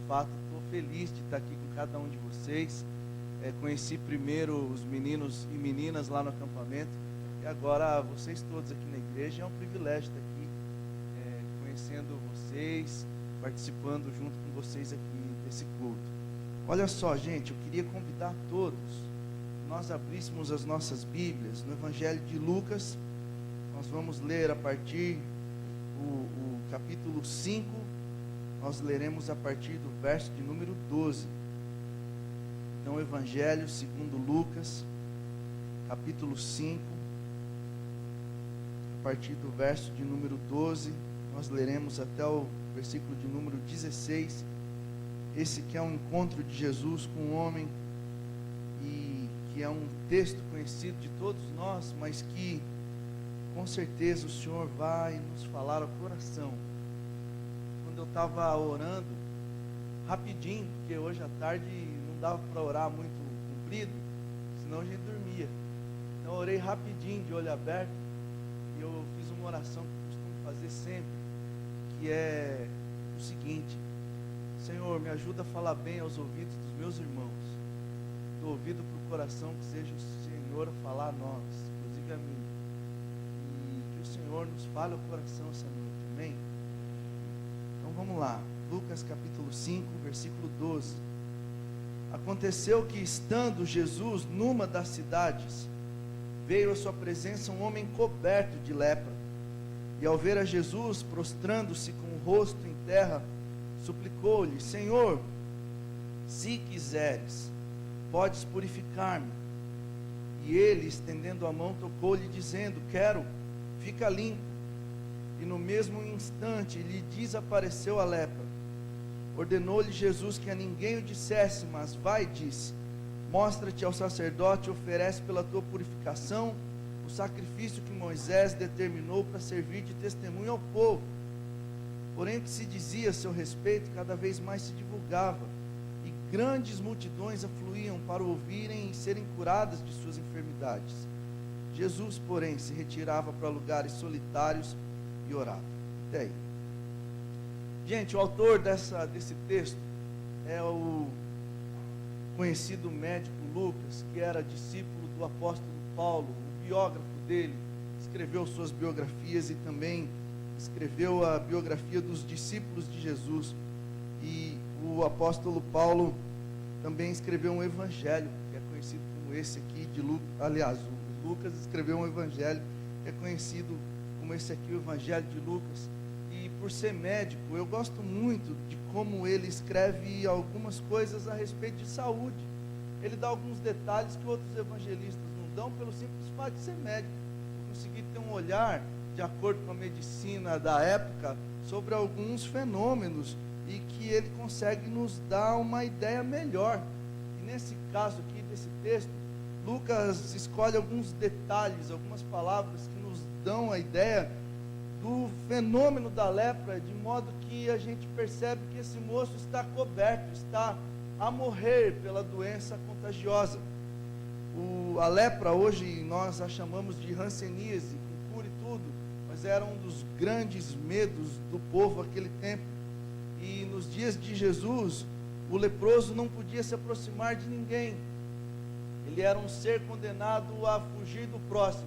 fato, estou feliz de estar aqui com cada um de vocês. Conheci primeiro os meninos e meninas lá no acampamento, e agora vocês todos aqui na igreja. É um privilégio estar aqui, conhecendo vocês, participando junto com vocês aqui desse culto. Olha só, gente, eu queria convidar todos, nós abríssemos as nossas Bíblias no Evangelho de Lucas. Nós vamos ler a partir o capítulo 5, nós leremos a partir do verso de número 12. Então, Evangelho segundo Lucas, capítulo 5, a partir do verso de número 12, nós leremos até o versículo de número 16. Esse que é um encontro de Jesus com um homem, e que é um texto conhecido de todos nós, mas que com certeza o Senhor vai nos falar ao coração. Quando eu estava orando, rapidinho, porque hoje à tarde não dava para orar muito comprido, senão a gente dormia. Então eu orei rapidinho, de olho aberto, e eu fiz uma oração que eu costumo fazer sempre, que é o seguinte: Senhor, me ajuda a falar bem aos ouvidos dos meus irmãos, do ouvido para o coração, que seja o Senhor a falar a nós, inclusive a mim. Senhor nos fale ao coração essa noite, amém? Então vamos lá, Lucas capítulo 5, versículo 12. Aconteceu que, estando Jesus numa das cidades, veio à sua presença um homem coberto de lepra, e ao ver a Jesus, prostrando-se com o rosto em terra, suplicou-lhe: Senhor, se quiseres, podes purificar-me. E ele, estendendo a mão, tocou-lhe, dizendo: quero, fica limpo. E no mesmo instante lhe desapareceu a lepra. Ordenou-lhe Jesus que a ninguém o dissesse, mas vai e disse: mostra-te ao sacerdote e oferece pela tua purificação o sacrifício que Moisés determinou para servir de testemunho ao povo. Porém, o que se dizia a seu respeito cada vez mais se divulgava, e grandes multidões afluíam para o ouvirem e serem curadas de suas enfermidades. Jesus, porém, se retirava para lugares solitários e orava. Até aí. Gente, o autor desse texto é o conhecido médico Lucas, que era discípulo do apóstolo Paulo. O biógrafo dele escreveu suas biografias e também escreveu a biografia dos discípulos de Jesus. E o apóstolo Paulo também escreveu um evangelho, que é conhecido como esse aqui de Lucas. Aliás, Lucas escreveu um evangelho que é conhecido como esse aqui, o Evangelho de Lucas. E por ser médico, eu gosto muito de como ele escreve algumas coisas a respeito de saúde. Ele dá alguns detalhes que outros evangelistas não dão, pelo simples fato de ser médico. Conseguir ter um olhar de acordo com a medicina da época sobre alguns fenômenos, e que ele consegue nos dar uma ideia melhor. E nesse caso aqui, desse texto, Lucas escolhe alguns detalhes, algumas palavras que nos dão a ideia do fenômeno da lepra, de modo que a gente percebe que esse moço está coberto, está a morrer pela doença contagiosa. A lepra hoje nós a chamamos de hanseníase, com cura e tudo, mas era um dos grandes medos do povo naquele tempo. E nos dias de Jesus, o leproso não podia se aproximar de ninguém. Ele era um ser condenado a fugir do próximo.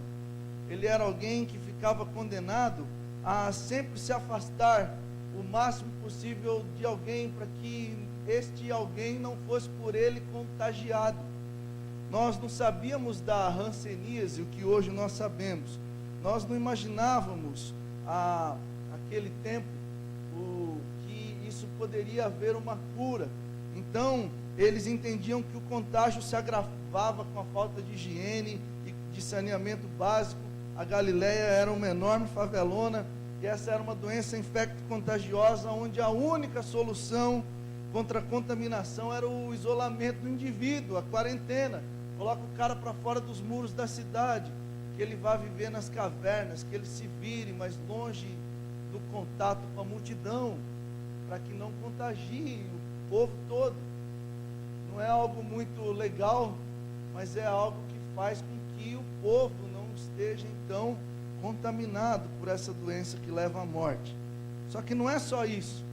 Ele era alguém que ficava condenado a sempre se afastar o máximo possível de alguém, para que este alguém não fosse por ele contagiado. Nós não sabíamos da hanseníase o que hoje nós sabemos. Nós não imaginávamos aquele tempo que isso poderia haver uma cura. Então eles entendiam que o contágio se agravava com a falta de higiene e de saneamento básico. A Galileia era uma enorme favelona, e essa era uma doença infecto-contagiosa, onde a única solução contra a contaminação era o isolamento do indivíduo, a quarentena. Coloca o cara para fora dos muros da cidade, que ele vá viver nas cavernas, que ele se vire mais longe do contato com a multidão, para que não contagie o povo todo. Não é algo muito legal, mas é algo que faz com que o povo não esteja então contaminado por essa doença que leva à morte. Só que não é só isso.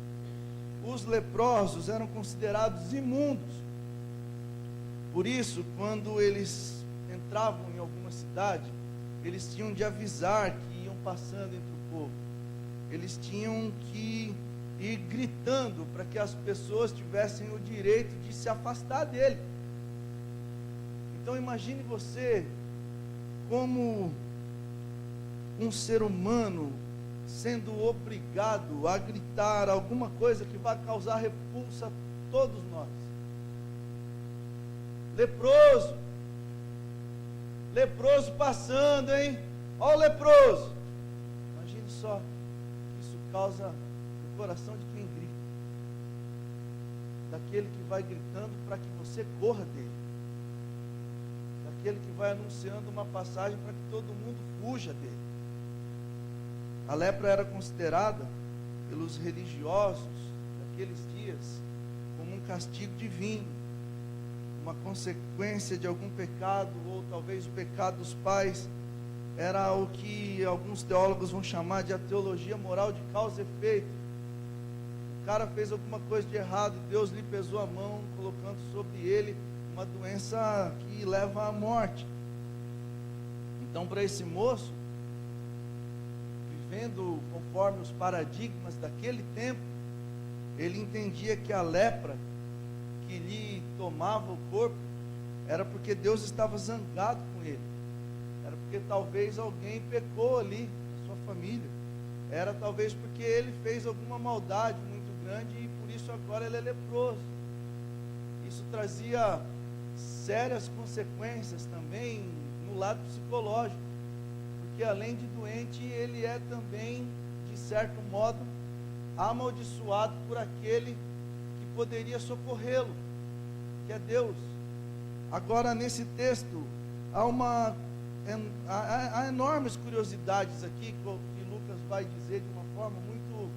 os leprosos eram considerados imundos. Por isso, quando eles entravam em alguma cidade, eles tinham de avisar que iam passando entre o povo. Eles tinham que ir gritando para que as pessoas tivessem o direito de se afastar dele. Então imagine você como um ser humano sendo obrigado a gritar alguma coisa que vai causar repulsa a todos nós. Leproso, leproso passando, hein? Olha o leproso. Imagine só, isso causa no coração de quem grita, daquele que vai gritando para que você corra dele, daquele que vai anunciando uma passagem para que todo mundo fuja dele. A lepra era considerada pelos religiosos daqueles dias como um castigo divino, uma consequência de algum pecado, ou talvez o pecado dos pais. Era o que alguns teólogos vão chamar de a teologia moral de causa e efeito. O cara fez alguma coisa de errado e Deus lhe pesou a mão, colocando sobre ele uma doença que leva à morte. Então, para esse moço, vivendo conforme os paradigmas daquele tempo, ele entendia que a lepra que lhe tomava o corpo era porque Deus estava zangado com ele, era porque talvez alguém pecou ali na sua família, era talvez porque ele fez alguma maldade muito grande e por isso agora ele é leproso. Isso trazia sérias consequências também no lado psicológico, porque além de doente, ele é também, de certo modo, amaldiçoado por aquele que poderia socorrê-lo, que é Deus. Agora, nesse texto, há enormes curiosidades aqui, que Lucas vai dizer de uma forma muito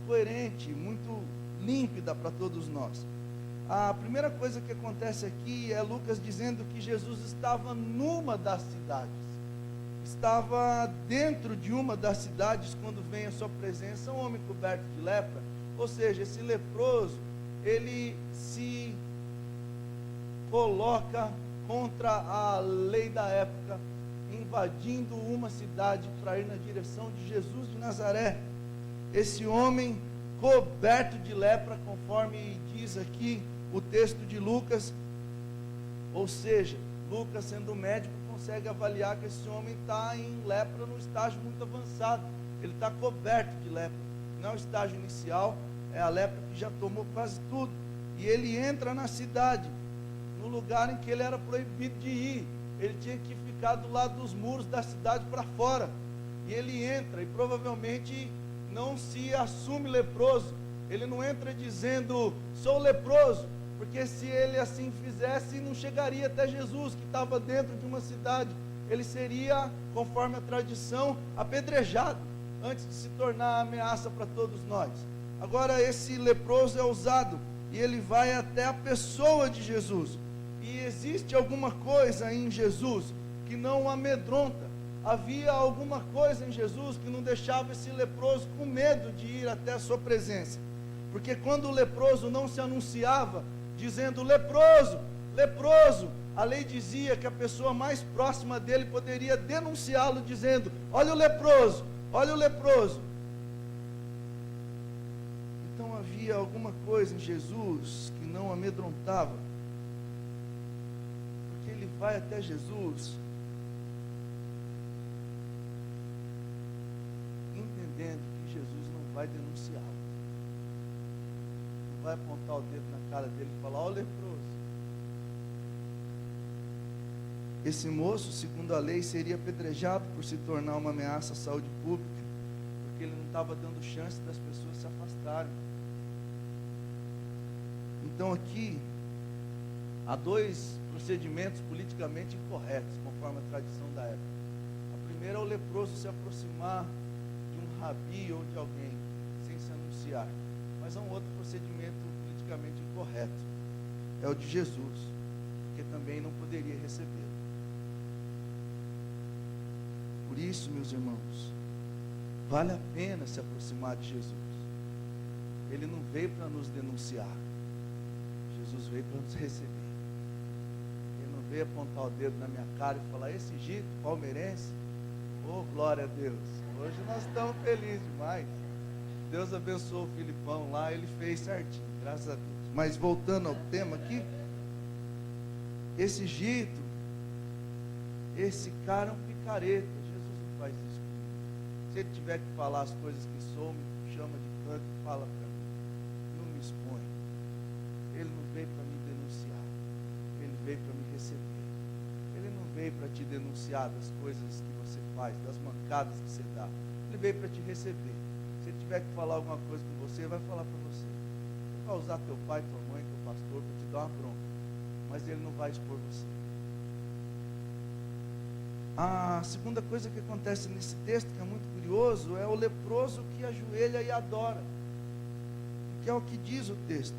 coerente, muito límpida para todos nós. A primeira coisa que acontece aqui é Lucas dizendo que Jesus estava numa das cidades, estava dentro de uma das cidades quando vem a sua presença um homem coberto de lepra. Ou seja, esse leproso, ele se coloca contra a lei da época, invadindo uma cidade para ir na direção de Jesus de Nazaré. Esse homem coberto de lepra, conforme diz aqui o texto de Lucas, ou seja, Lucas, sendo médico, consegue avaliar que esse homem está em lepra no estágio muito avançado. Ele está coberto de lepra, não é o estágio inicial, é a lepra que já tomou quase tudo. E ele entra na cidade, no lugar em que ele era proibido de ir. Ele tinha que ficar do lado dos muros da cidade para fora. E ele entra, e provavelmente não se assume leproso. Ele não entra dizendo, sou leproso, porque se ele assim fizesse, não chegaria até Jesus, que estava dentro de uma cidade. Ele seria, conforme a tradição, apedrejado, antes de se tornar ameaça para todos nós. Agora, esse leproso é ousado, e ele vai até a pessoa de Jesus. E existe alguma coisa em Jesus que não o amedronta. Havia alguma coisa em Jesus que não deixava esse leproso com medo de ir até a sua presença. Porque quando o leproso não se anunciava, dizendo leproso, leproso, a lei dizia que a pessoa mais próxima dele poderia denunciá-lo, dizendo, olha o leproso, olha o leproso. Então havia alguma coisa em Jesus que não amedrontava, porque ele vai até Jesus, entendendo que Jesus não vai denunciá-lo, não vai apontar o dedo na cara dele e falar, ó leproso. Esse moço, segundo a lei, seria apedrejado por se tornar uma ameaça à saúde pública, porque ele não estava dando chance das pessoas se afastarem. Então aqui, há dois procedimentos politicamente incorretos, conforme a tradição da época. A primeira é o leproso se aproximar de um rabi ou de alguém, sem se anunciar. Mas há um outro procedimento politicamente incorreto, é o de Jesus, que também não poderia recebê-lo. Por isso, meus irmãos, vale a pena se aproximar de Jesus. Ele não veio para nos denunciar. Jesus veio para nos receber. Ele não veio apontar o dedo na minha cara e falar: esse Gito, palmeirense, oh glória a Deus, hoje nós estamos felizes demais. Deus abençoou o Filipão lá, ele fez certinho, graças a Deus. Mas voltando ao tema aqui, esse Gito, esse cara é um picareta. Jesus não faz isso comigo. Se ele tiver que falar as coisas que sou, me chama de canto e fala para mim. Não me expõe. Ele não veio para me denunciar. Ele veio para me receber. Ele não veio para te denunciar das coisas que você faz, das mancadas que você dá. Ele veio para te receber. Se ele tiver que falar alguma coisa com você, ele vai falar para você. Ele vai usar teu pai, tua mãe, teu pastor para te dar uma bronca. Mas ele não vai expor você. A segunda coisa que acontece nesse texto, que é muito curioso, é o leproso que ajoelha e adora, que é o que diz o texto.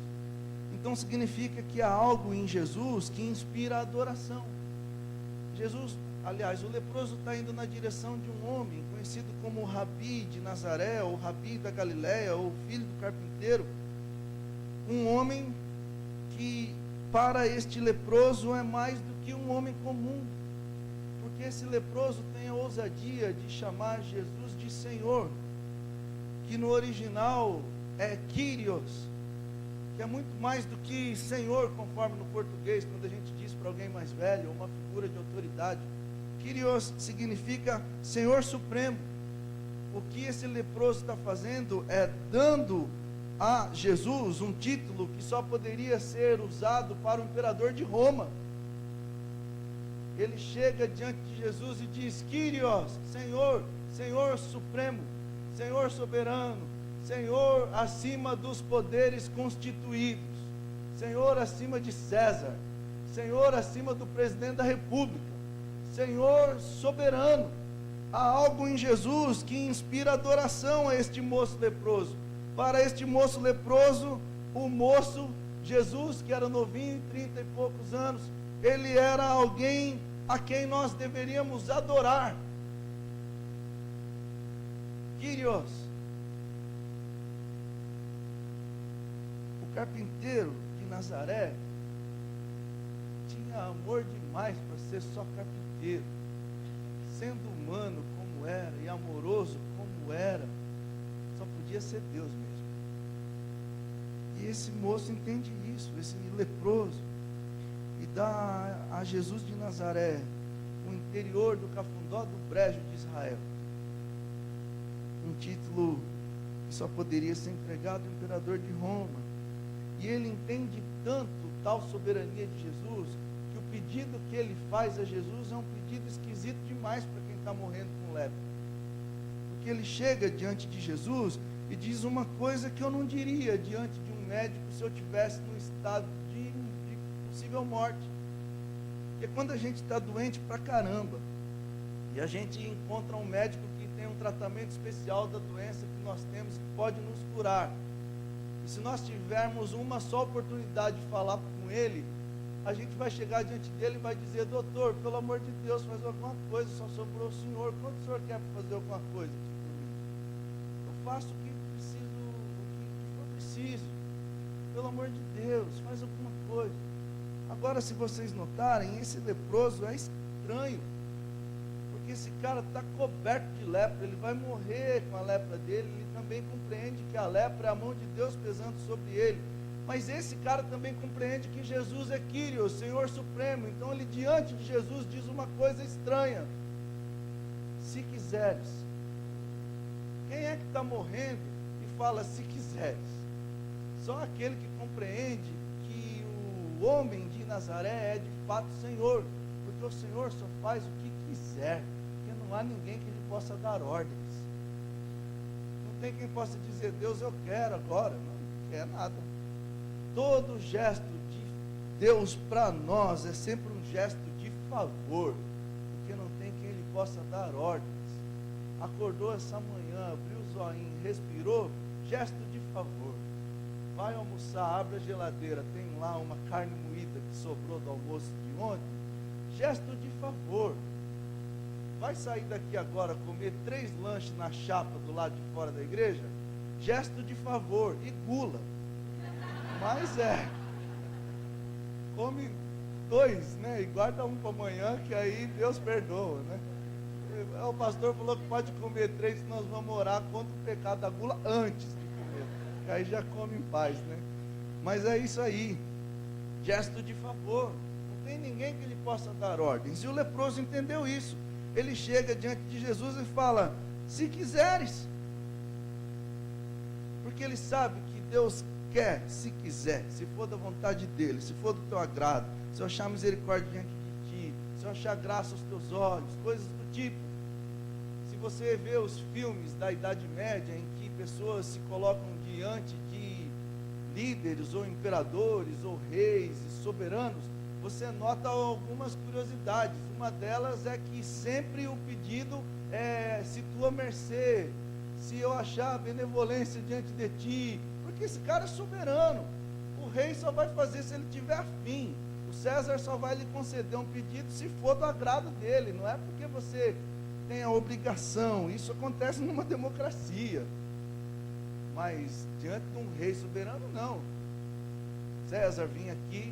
Então significa que há algo em Jesus que inspira a adoração. Jesus, aliás, o leproso está indo na direção de um homem conhecido como o Rabi de Nazaré, ou Rabi da Galileia, ou filho do carpinteiro. Um homem que para este leproso é mais do que um homem comum. Porque esse leproso tem a ousadia de chamar Jesus de Senhor, que no original é Kyrios, que é muito mais do que Senhor, conforme no português, quando a gente diz para alguém mais velho, ou uma figura de autoridade. Kyrios significa Senhor Supremo. O que esse leproso está fazendo é dando a Jesus um título que só poderia ser usado para o imperador de Roma. Ele chega diante de Jesus e diz: Kyrios, Senhor, Senhor Supremo, Senhor Soberano, Senhor acima dos poderes constituídos, Senhor acima de César, Senhor acima do presidente da República, Senhor soberano. Há algo em Jesus que inspira adoração a este moço leproso. Para este moço leproso, o moço Jesus, que era novinho, 30 e poucos anos, ele era alguém a quem nós deveríamos adorar. Kyrios. O carpinteiro de Nazaré tinha amor demais para ser só carpinteiro. Sendo humano como era e amoroso como era, só podia ser Deus mesmo. E esse moço entende isso, esse leproso, e dá a Jesus de Nazaré o interior do Cafundó do Brejo de Israel, um título que só poderia ser entregado ao imperador de Roma. E ele entende tanto tal soberania de Jesus, que o pedido que ele faz a Jesus é um pedido esquisito demais para quem está morrendo com lepra. Porque ele chega diante de Jesus e diz uma coisa que eu não diria diante de um médico se eu tivesse num estado de possível morte. Porque quando a gente está doente pra caramba, e a gente encontra um médico que tem um tratamento especial da doença que nós temos, que pode nos curar, e se nós tivermos uma só oportunidade de falar com ele, a gente vai chegar diante dele e vai dizer: doutor, pelo amor de Deus, faz alguma coisa, só sobrou o senhor, quanto o senhor quer para fazer alguma coisa? Eu faço o que for preciso, pelo amor de Deus, faz alguma coisa. Agora, se vocês notarem, esse leproso é estranho, porque esse cara está coberto de lepra, ele vai morrer com a lepra dele. Ele também compreende que a lepra é a mão de Deus pesando sobre ele, mas esse cara também compreende que Jesus é Kyrios, Senhor Supremo. Então ele, diante de Jesus, diz uma coisa estranha: se quiseres. Quem é que está morrendo e fala se quiseres? Só aquele que compreende que o homem de Nazaré é de fato Senhor, porque o Senhor só faz o que quiser, porque não há ninguém que lhe possa dar ordens. Não tem quem possa dizer: Deus, eu quero agora. Não quer nada. Todo gesto de Deus para nós é sempre um gesto de favor, porque não tem quem lhe possa dar ordens. Acordou essa manhã, abriu o zoinho, respirou, gesto de favor. Vai almoçar, abre a geladeira, tem lá uma carne moída que sobrou do almoço de ontem, gesto de favor. Vai sair daqui agora comer 3 lanches na chapa do lado de fora da igreja? gesto de favor e gula. Mas come 2, né? E guarda um para amanhã, que aí Deus perdoa, né? O pastor falou que pode comer 3, que nós vamos orar contra o pecado da gula antes de comer, que aí já come em paz, né? Mas é isso aí, gesto de favor. Não tem ninguém que lhe possa dar ordens. E o leproso entendeu isso. Ele chega diante de Jesus e fala: se quiseres. Porque ele sabe que Deus quer, se quiser, se for da vontade dele, se for do teu agrado, se eu achar misericórdia diante de ti, se eu achar graça aos teus olhos, coisas do tipo. Se você vê os filmes da Idade Média, em que pessoas se colocam diante de líderes, ou imperadores, ou reis e soberanos, você nota algumas curiosidades. Uma delas é que sempre o pedido é: se tua mercê, se eu achar benevolência diante de ti, porque esse cara é soberano. O rei só vai fazer se ele tiver afim. O César só vai lhe conceder um pedido se for do agrado dele, não é porque você tem a obrigação. Isso acontece numa democracia, mas diante de um rei soberano, não. César, vim aqui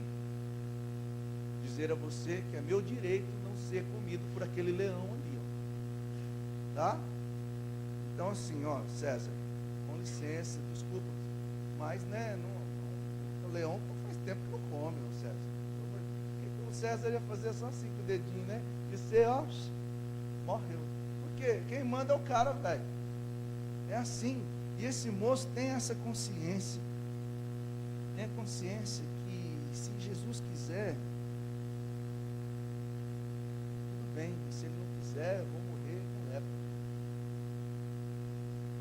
dizer a você que é meu direito não ser comido por aquele leão ali, ó. Tá? Então assim, ó, César, com licença, desculpa, mas né, o leão faz tempo que não come, ó, César. O César ia fazer só assim com o dedinho, né? E você, ó, morreu. Por quê? Quem manda é o cara, velho. É assim. E esse moço tem essa consciência. Tem a consciência que se Jesus quiser, tudo bem. E se ele não quiser, eu vou morrer com lepra.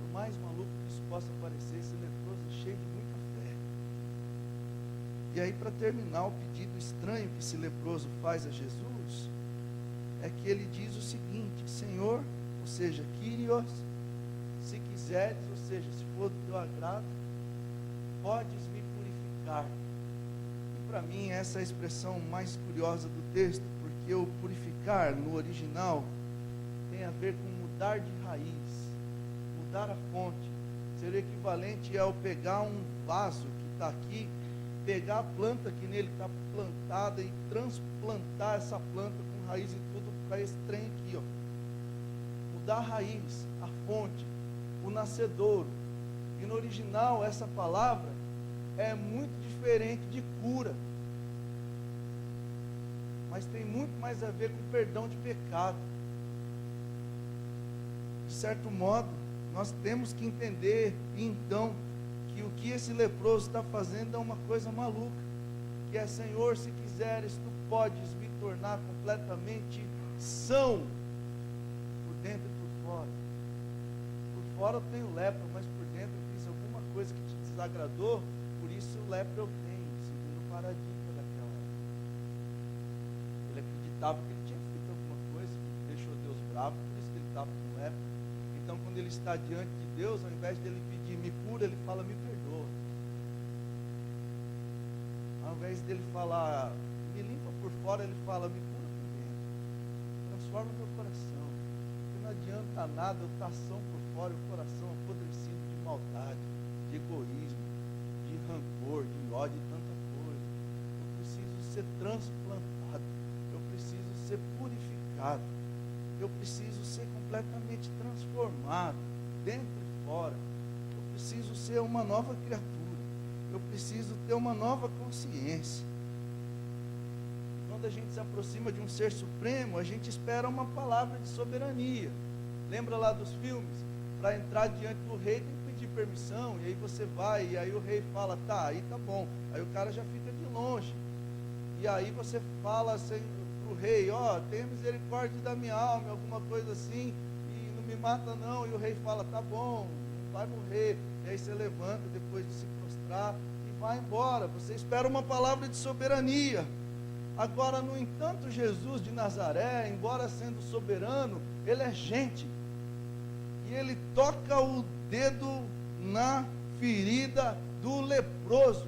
Por mais maluco que isso possa parecer, esse leproso é cheio de muita fé. E aí, para terminar, o pedido estranho que esse leproso faz a Jesus é que ele diz o seguinte: Senhor, ou seja, Kyrios, se quiseres, ou seja, se for do teu agrado, podes me purificar. E para mim essa é a expressão mais curiosa do texto, porque o purificar no original tem a ver com mudar de raiz, mudar a fonte. Seria equivalente ao pegar um vaso que está aqui, pegar a planta que nele está plantada e transplantar essa planta com raiz e tudo para esse trem aqui, ó. Mudar a raiz, a fonte, o nascedouro. E no original essa palavra é muito diferente de cura, mas tem muito mais a ver com perdão de pecado. De certo modo, nós temos que entender então que o que esse leproso está fazendo é uma coisa maluca, que é: Senhor, se quiseres, tu podes me tornar completamente são, por dentro e por fora. Por fora eu tenho lepra, mas por dentro eu fiz alguma coisa que te desagradou, por isso lepra eu tenho, segundo o paradigma daquela época. Ele acreditava que ele tinha feito alguma coisa que deixou Deus bravo, por isso que ele estava com lepra. Então, quando ele está diante de Deus, ao invés de ele pedir me cura, ele fala me perdoa. Ao invés dele falar me limpa por fora, ele fala me cura por dentro. Transforma meu coração. Porque não adianta nada eu estar são por fora e o coração apodrecido de maldade, de egoísmo, de rancor, de ódio e tanta coisa. Eu preciso ser transplantado. Eu preciso ser purificado. Eu preciso ser completamente transformado, dentro e fora. Eu preciso ser uma nova criatura. Eu preciso ter uma nova consciência. Quando a gente se aproxima de um ser supremo, a gente espera uma palavra de soberania. Lembra lá dos filmes? Para entrar diante do rei tem que pedir permissão, e aí você vai, e aí o rei fala, tá, aí tá bom. Aí o cara já fica de longe. E aí você fala assim para o rei, ó, tenha misericórdia da minha alma, alguma coisa assim, e não me mata não. E o rei fala, tá bom, não vai morrer. E aí você levanta depois de se prostrar e vai embora. Você espera uma palavra de soberania. Agora, no entanto, Jesus de Nazaré, embora sendo soberano, ele é gente. E ele toca o dedo na ferida do leproso.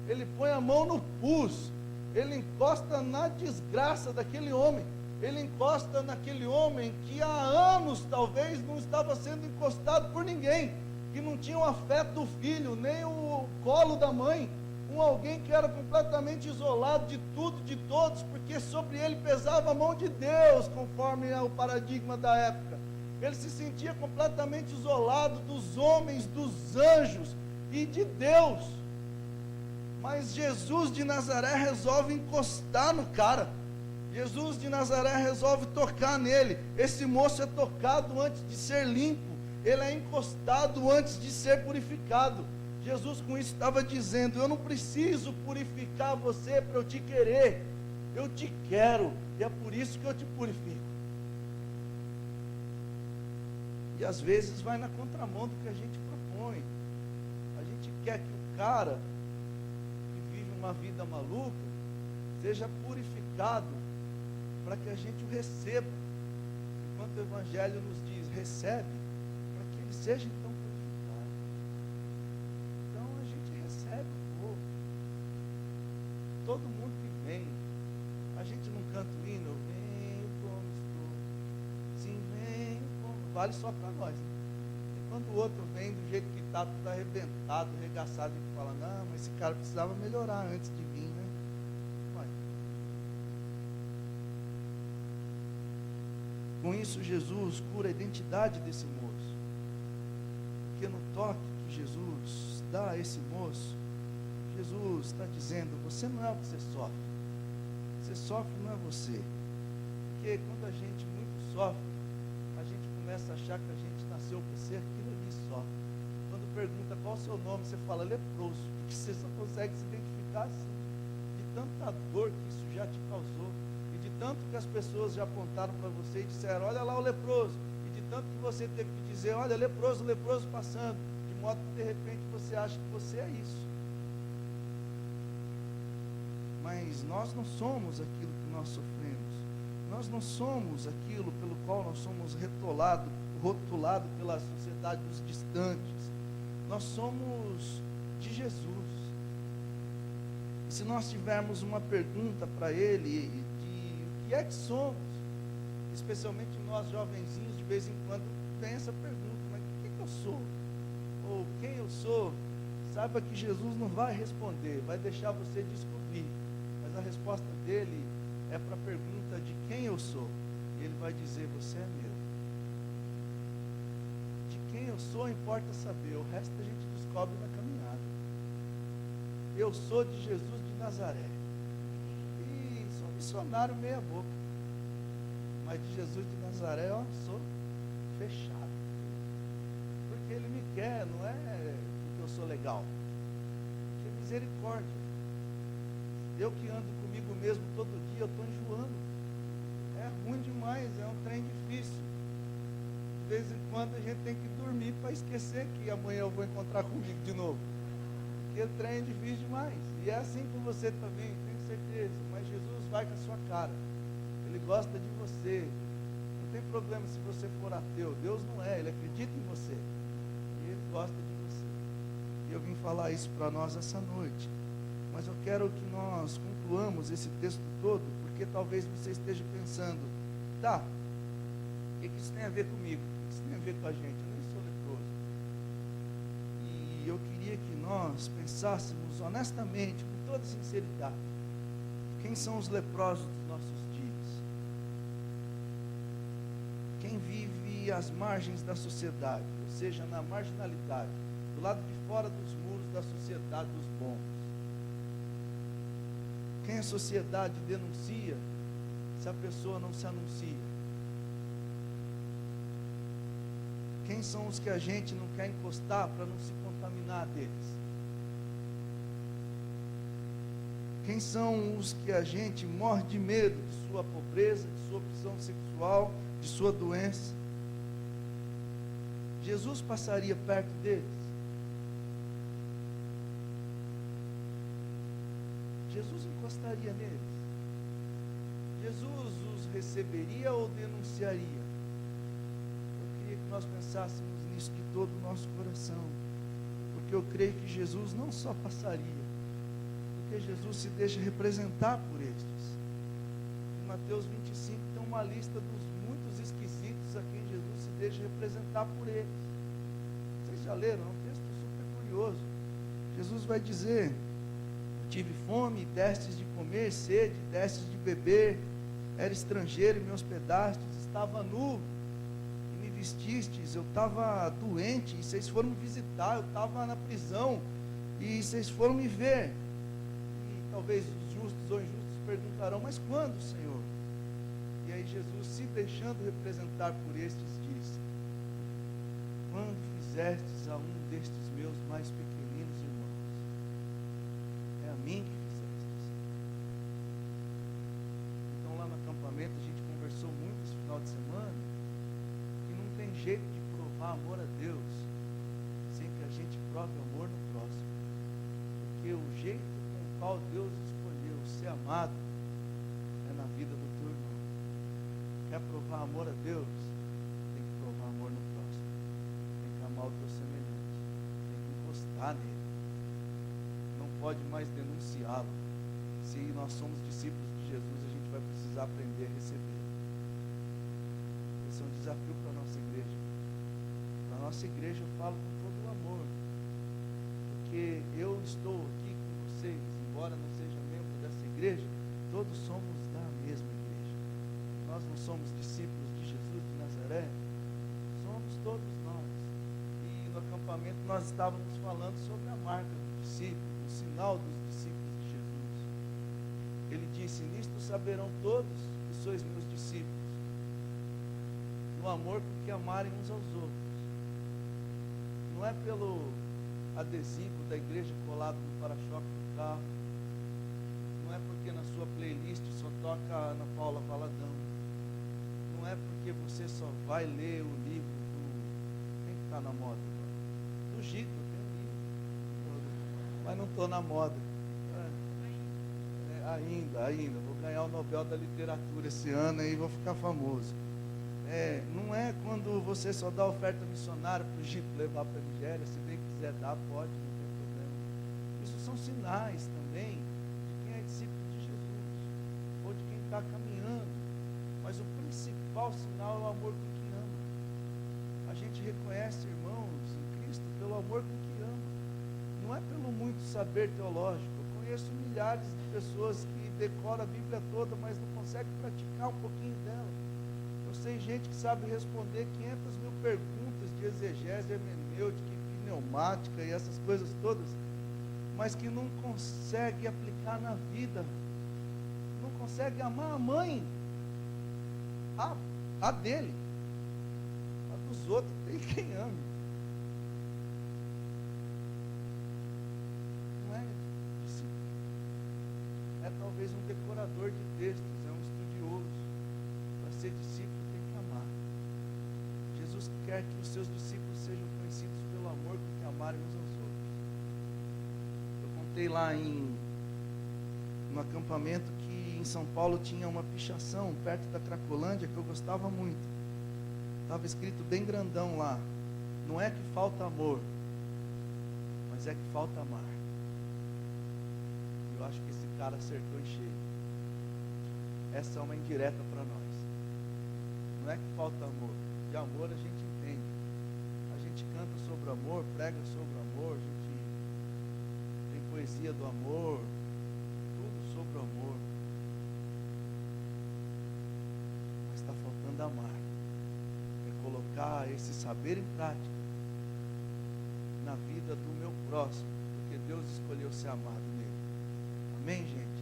Ele põe a mão no pus. Ele encosta na desgraça daquele homem. Ele encosta naquele homem que há anos talvez não estava sendo encostado por ninguém. que não tinha o afeto do filho, nem o colo da mãe, alguém que era completamente isolado de tudo, de todos, porque sobre ele pesava a mão de Deus, conforme é o paradigma da época. Ele se sentia completamente isolado dos homens, dos anjos e de Deus. Mas Jesus de Nazaré resolve encostar no cara. Jesus de Nazaré resolve tocar nele. Esse moço é tocado antes de ser limpo. Ele é encostado antes de ser purificado. Jesus com isso estava dizendo: eu não preciso purificar você para eu te querer. Eu te quero. E é por isso que eu te purifico. E às vezes vai na contramão do que a gente propõe. A gente quer que o cara que vive uma vida maluca seja purificado para que a gente o receba. Enquanto o Evangelho nos diz, recebe, para que ele seja então purificado. Então a gente recebe o povo. Todo mundo que vem. A gente não canta o hino, eu venho como estou. Sim, venho como. Vale só para nós. E quando o outro vem do jeito que está, tudo arrebentado, arregaçado, e fala, não, mas esse cara precisava melhorar antes de vir, né? Com isso, Jesus cura a identidade desse moço. Porque no toque que Jesus dá a esse moço, Jesus está dizendo, você não é o que você sofre. Você sofre não é você. Porque quando a gente muito sofre, a gente começa a achar que a gente nasceu para ser aquilo ali só. Quando pergunta qual o seu nome, você fala leproso, porque você só consegue se identificar assim. De tanta dor que isso já te causou. De tanto que as pessoas já apontaram para você e disseram, olha lá o leproso, e de tanto que você teve que dizer, olha, leproso passando, de modo que de repente você acha que você é isso. Mas nós não somos aquilo que nós sofremos, nós não somos aquilo pelo qual nós somos rotulado pela sociedade dos distantes, nós somos de Jesus. E se nós tivermos uma pergunta para Ele, o que é que somos? Especialmente nós jovenzinhos, de vez em quando tem essa pergunta, mas o que eu sou? Ou quem eu sou? Saiba que Jesus não vai responder, vai deixar você descobrir, mas a resposta dele é para a pergunta de quem eu sou, e ele vai dizer, você é meu. De quem eu sou importa saber, o resto a gente descobre na caminhada. Eu sou de Jesus de Nazaré. Missionário meia boca, mas de Jesus de Nazaré, ó, sou fechado, porque ele me quer, não é porque eu sou legal, porque é misericórdia. Eu que ando comigo mesmo todo dia, eu estou enjoando, é ruim demais, é um trem difícil. De vez em quando a gente tem que dormir para esquecer que amanhã eu vou encontrar comigo de novo, porque o trem é difícil demais. E é assim com você também, tenho certeza. Mas Jesus vai com a sua cara, Ele gosta de você. Não tem problema se você for ateu, Deus não é, Ele acredita em você, e Ele gosta de você. E eu vim falar isso para nós essa noite, mas eu quero que nós concluamos esse texto todo, porque talvez você esteja pensando, tá, o que isso tem a ver comigo? O que isso tem a ver com a gente? Eu nem sou leproso. E eu queria que nós pensássemos honestamente, com toda sinceridade, quem são os leprosos dos nossos dias? Quem vive às margens da sociedade, ou seja, na marginalidade, do lado de fora dos muros da sociedade dos bons? Quem a sociedade denuncia se a pessoa não se anuncia? Quem são os que a gente não quer encostar para não se contaminar deles? Quem são os que a gente morre de medo de sua pobreza, de sua opção sexual, de sua doença? Jesus passaria perto deles? Jesus encostaria neles? Jesus os receberia ou denunciaria? Eu queria que nós pensássemos nisso de todo o nosso coração, porque eu creio que Jesus não só passaria, porque Jesus se deixa representar por estes. Em Mateus 25 tem uma lista dos muitos esquisitos a quem Jesus se deixa representar por eles. Vocês Vocês já leram, é um texto super curioso. Jesus vai dizer: eu tive fome, destes de comer, sede, destes de beber, era estrangeiro e me hospedastes, estava nu e me vestistes, eu estava doente e vocês foram me visitar, eu estava na prisão e vocês foram me ver. E talvez os justos ou injustos perguntarão: mas quando, Senhor? E aí Jesus, se deixando representar por estes, diz: quando fizestes a um destes meus mais pequeninos irmãos, é a mim que fizestes. Então lá no acampamento a gente conversou muito esse final de semana, que não tem jeito de provar amor a Deus sem que a gente prove amor no próximo. Porque o jeito com o qual Deus escolheu ser amado é na vida do teu irmão. Quer provar amor a Deus? Tem que provar amor no próximo. Tem que amar o teu semelhante. Tem que encostar nele. Não pode mais denunciá-lo. Se nós somos discípulos de Jesus, a gente vai precisar aprender a receber. Esse é um desafio para a nossa igreja. Para a nossa igreja eu falo com todo o amor. Porque eu estou aqui com vocês, embora não seja membro dessa igreja, todos somos da mesma igreja. Nós não somos discípulos de Jesus de Nazaré, somos todos nós. E no acampamento nós estávamos falando sobre a marca do discípulo, o sinal dos discípulos de Jesus. Ele disse: nisto saberão todos que sois meus discípulos, no amor com que amarem uns aos outros. Não é pelo adesivo da igreja colado no para-choque do carro, não é porque na sua playlist só toca a Ana Paula Valadão, não é porque você só vai ler o livro do... Quem está na moda? Do Gico, tem um livro. Mas não estou na moda. Ainda. Vou ganhar o Nobel da Literatura esse ano e vou ficar famoso. Não é quando você só dá oferta missionária para o Gico levar para a Nigéria. Se bem quiser dar, pode, não tem problema. Isso são sinais também de quem é discípulo de Jesus, ou de quem está caminhando. Mas o principal sinal é o amor com que ama. A gente reconhece, irmãos, em Cristo pelo amor com que ama. Não é pelo muito saber teológico. Eu conheço milhares de pessoas que decoram a Bíblia toda, mas não conseguem praticar um pouquinho dela. Eu sei gente que sabe responder 500.000 perguntas de exegese, hermenêutica, pneumática e essas coisas todas, mas que não consegue aplicar na vida. Não consegue amar a mãe, a dele, a dos outros, tem quem ame. Não é discípulo. É talvez um decorador de textos, é um estudioso. Para ser discípulo tem que amar. Jesus quer que os seus discípulos sejam conhecidos pelo amor com que amarem uns aos outros. Eu contei lá no acampamento que em São Paulo tinha uma pichação perto da Cracolândia que eu gostava muito. Estava escrito bem grandão lá: não é que falta amor, mas é que falta amar. Eu acho que esse cara acertou em cheio. Essa é uma indireta para nós. Não é que falta amor. De amor a gente entende. A gente canta sobre o amor, prega sobre o amor, a gente tem poesia do amor, tudo sobre o amor. Mas está faltando amar. É colocar esse saber em prática na vida do meu próximo, porque Deus escolheu ser amado nele. Amém, gente?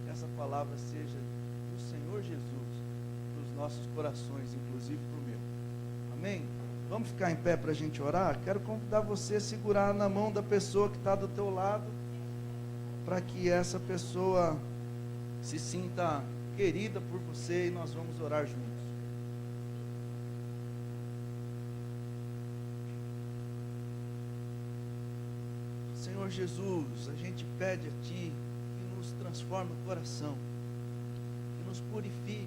Que essa palavra seja do Senhor Jesus para os nossos corações, inclusive para o meu. Amém? Vamos ficar em pé para a gente orar? Quero convidar você a segurar na mão da pessoa que está do teu lado, para que essa pessoa se sinta querida por você, e nós vamos orar juntos. Senhor Jesus, a gente pede a Ti que nos transforme o coração, que nos purifique,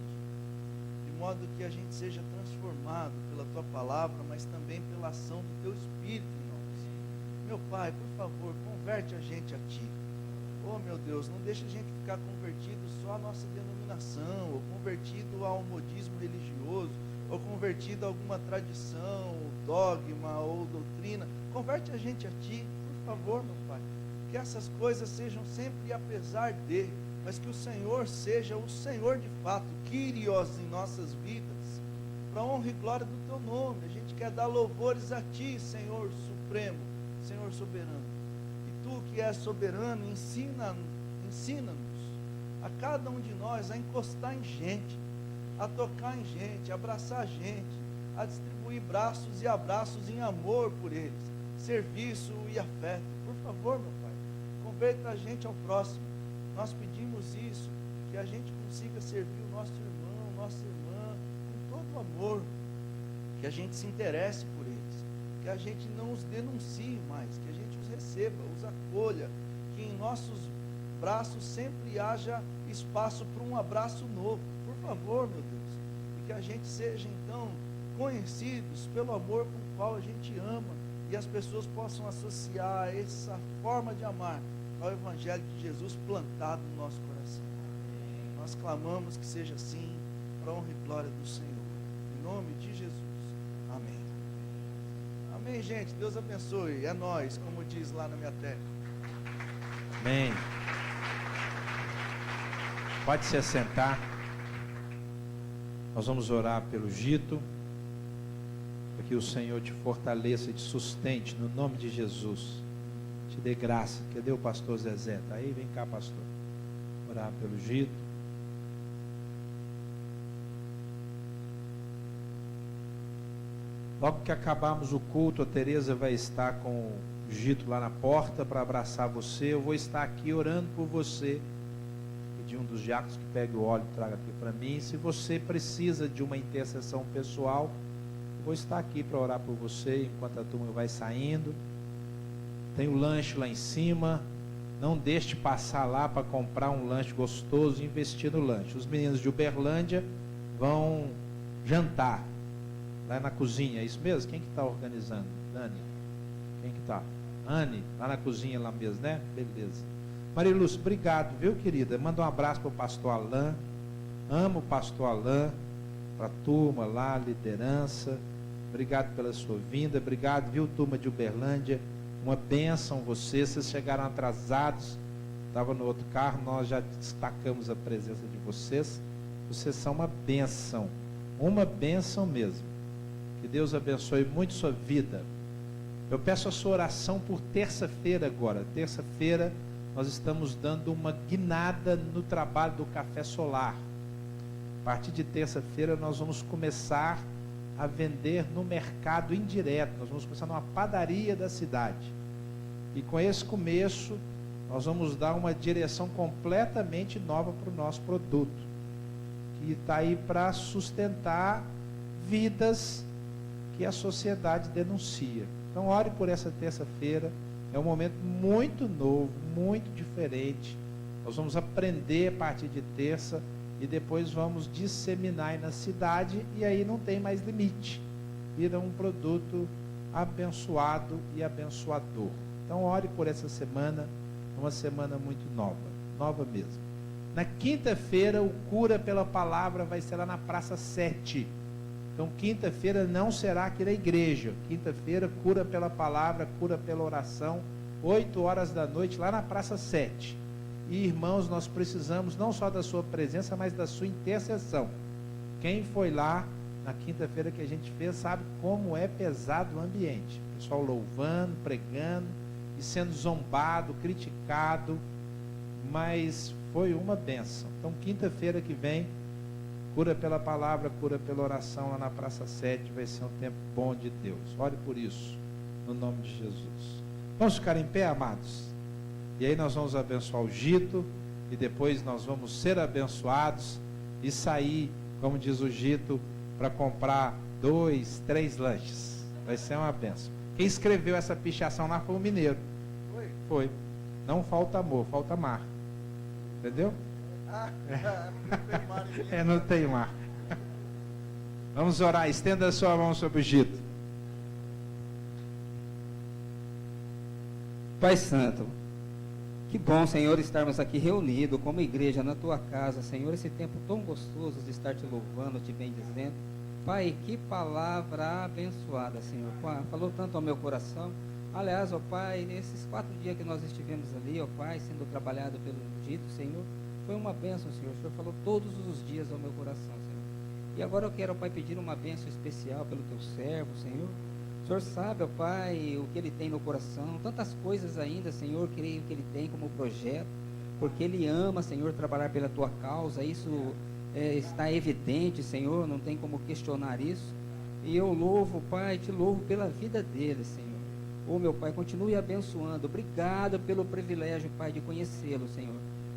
de modo que a gente seja transformado pela Tua palavra, mas também pela ação do Teu Espírito em nós. Meu Pai, por favor, converte a gente a Ti. Oh meu Deus, não deixa a gente ficar convertido só à nossa denominação, ou convertido ao modismo religioso, ou convertido a alguma tradição, dogma ou doutrina. Converte a gente a Ti, por favor, meu Pai. Que essas coisas sejam sempre apesar de, mas que o Senhor seja o Senhor de fato, Kyrios em nossas vidas, para a honra e glória do Teu nome. A gente quer dar louvores a Ti, Senhor Supremo, Senhor Soberano. E Tu que és soberano, ensina-nos a cada um de nós a encostar em gente, a tocar em gente, a abraçar gente, a distribuir braços e abraços em amor por eles, serviço e afeto. Por favor, meu Pai, converta a gente ao próximo. Nós pedimos isso, que a gente consiga servir o nosso irmão, nossa irmã, com todo o amor, que a gente se interesse por eles, que a gente não os denuncie mais, que a gente os receba, os acolha, que em nossos braços sempre haja espaço para um abraço novo. Por favor, meu Deus, e que a gente seja então conhecidos pelo amor com o qual a gente ama, e as pessoas possam associar essa forma de amar ao Evangelho de Jesus plantado no nosso coração. Nós clamamos que seja assim, para a honra e glória do Senhor, em nome de Jesus, amém. Amém, gente, Deus abençoe, é nós, como diz lá na minha terra. Amém. Pode se assentar. Nós vamos orar pelo Gito, para que o Senhor te fortaleça e te sustente, no nome de Jesus. Te dê graça. Cadê o pastor Zezé? Tá aí? Vem cá, pastor. Orar pelo Gito. Logo que acabarmos o culto, a Tereza vai estar com o Gito lá na porta para abraçar você. Eu vou estar aqui orando por você. Pedir um dos diáconos que pegue o óleo e traga aqui para mim. Se você precisa de uma intercessão pessoal, eu vou estar aqui para orar por você enquanto a turma vai saindo. Tem o lanche lá em cima. Não deixe de passar lá para comprar um lanche gostoso e investir no lanche. Os meninos de Uberlândia vão jantar lá na cozinha. É isso mesmo? Quem que está organizando? Dani? Quem que está? Anne, lá na cozinha lá mesmo, né? Beleza. Maria Lúcia, obrigado, viu, querida? Manda um abraço para o pastor Alain. Amo o pastor Alain, para a turma lá, liderança. Obrigado pela sua vinda. Obrigado, viu, turma de Uberlândia? Uma bênção vocês. Vocês chegaram atrasados. Estava no outro carro, nós já destacamos a presença de vocês. Vocês são uma bênção. Uma bênção mesmo. Que Deus abençoe muito sua vida. Eu peço a sua oração por terça-feira agora. Terça-feira nós estamos dando uma guinada no trabalho do Café Solar. A partir de terça-feira nós vamos começar a vender no mercado indireto. Nós vamos começar numa padaria da cidade. E com esse começo, nós vamos dar uma direção completamente nova para o nosso produto. Que está aí para sustentar vidas que a sociedade denuncia. Então ore por essa terça-feira. É um momento muito novo, muito diferente. Nós vamos aprender a partir de terça e depois vamos disseminar aí na cidade, e aí não tem mais limite. Vira um produto abençoado e abençoador. Então ore por essa semana, uma semana muito nova mesmo. Na quinta-feira o Cura pela Palavra vai ser lá na Praça 7. Então quinta-feira não será aqui na igreja. Quinta-feira, Cura pela Palavra, Cura pela Oração, 8 horas da noite, lá na Praça 7. E irmãos, nós precisamos não só da sua presença, mas da sua intercessão. Quem foi lá na quinta-feira que a gente fez, sabe como é pesado o ambiente. O pessoal louvando, pregando, e sendo zombado, criticado, mas foi uma bênção. Então quinta-feira que vem, Cura pela Palavra, Cura pela Oração, lá na Praça 7, vai ser um tempo bom de Deus. Ore por isso, no nome de Jesus. Vamos ficar em pé, amados? E aí nós vamos abençoar o Gito, e depois nós vamos ser abençoados e sair, como diz o Gito, para comprar 2, 3 lanches. Vai ser uma bênção. Quem escreveu essa pichação lá foi o mineiro. Foi. Não falta amor, falta mar. Entendeu? Não tem mar. Vamos orar. Estenda a sua mão sobre o Gito. Pai Santo, que bom, Senhor, estarmos aqui reunidos como igreja na Tua casa, Senhor, esse tempo tão gostoso de estar Te louvando, Te bendizendo. Pai, que palavra abençoada, Senhor. Pai, falou tanto ao meu coração. Aliás, ó Pai, nesses 4 dias que nós estivemos ali, ó Pai, sendo trabalhado pelo dito, Senhor, foi uma bênção, Senhor. O Senhor falou todos os dias ao meu coração, Senhor. E agora eu quero, ó Pai, pedir uma bênção especial pelo teu servo, Senhor. O Senhor sabe, ó Pai, o que ele tem no coração, tantas coisas ainda, Senhor, creio que ele tem como projeto, porque ele ama, Senhor, trabalhar pela tua causa. Isso está evidente, Senhor, não tem como questionar isso. E eu louvo, Pai, te louvo pela vida dele, Senhor. Ô meu Pai, continue abençoando. Obrigado pelo privilégio, Pai, de conhecê-lo, Senhor.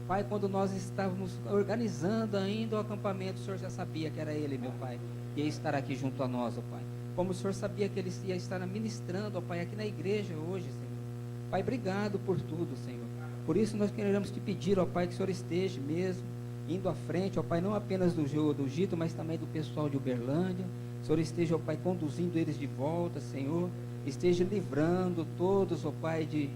Pai, quando nós estávamos organizando ainda o acampamento, o Senhor já sabia que era ele, meu Pai, que ia estar aqui junto a nós, ó Pai. Como o Senhor sabia que ele ia estar ministrando, ó Pai, aqui na igreja hoje, Senhor. Pai, obrigado por tudo, Senhor. Por isso nós queremos te pedir, ó Pai, que o Senhor esteja mesmo indo à frente, ó Pai, não apenas do Gito, mas também do pessoal de Uberlândia. O Senhor esteja, ó Pai, conduzindo eles de volta, Senhor. Esteja livrando todos, ó Pai, de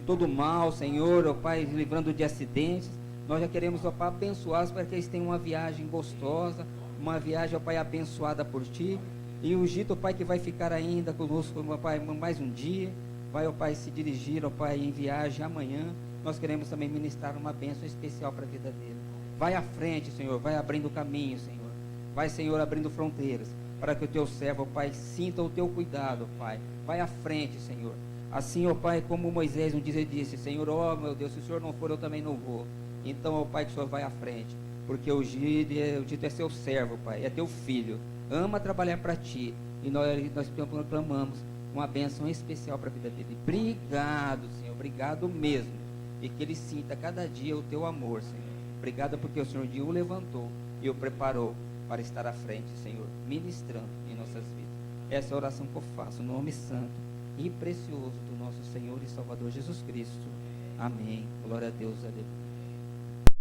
todo mal, Senhor, ó Pai, livrando de acidentes. Nós já queremos, ó Pai, abençoá-los para que eles tenham uma viagem gostosa, uma viagem, ó Pai, abençoada por Ti. E o Gito, ó Pai, que vai ficar ainda conosco, ó Pai, mais um dia, vai, ó Pai, se dirigir, ó Pai, em viagem amanhã. Nós queremos também ministrar uma bênção especial para a vida dele. Vai à frente, Senhor, vai abrindo caminho, Senhor. Vai, Senhor, abrindo fronteiras, para que o teu servo, ó Pai, sinta o teu cuidado, ó Pai. Vai à frente, Senhor. Assim, ó Pai, como Moisés um dia disse, Senhor, ó meu Deus, se o Senhor não for, eu também não vou. Então, ó Pai, que o Senhor vai à frente, porque o Gito é seu servo, Pai, é teu filho. Ama trabalhar para Ti. E nós clamamos uma bênção especial para a vida dele. Obrigado, Senhor, obrigado mesmo. E que ele sinta cada dia o teu amor, Senhor. Obrigado porque o Senhor o levantou e o preparou para estar à frente, Senhor, ministrando em nossas vidas. Essa é a oração que eu faço, no nome santo e precioso do nosso Senhor e Salvador Jesus Cristo. Amém. Glória a Deus, aleluia.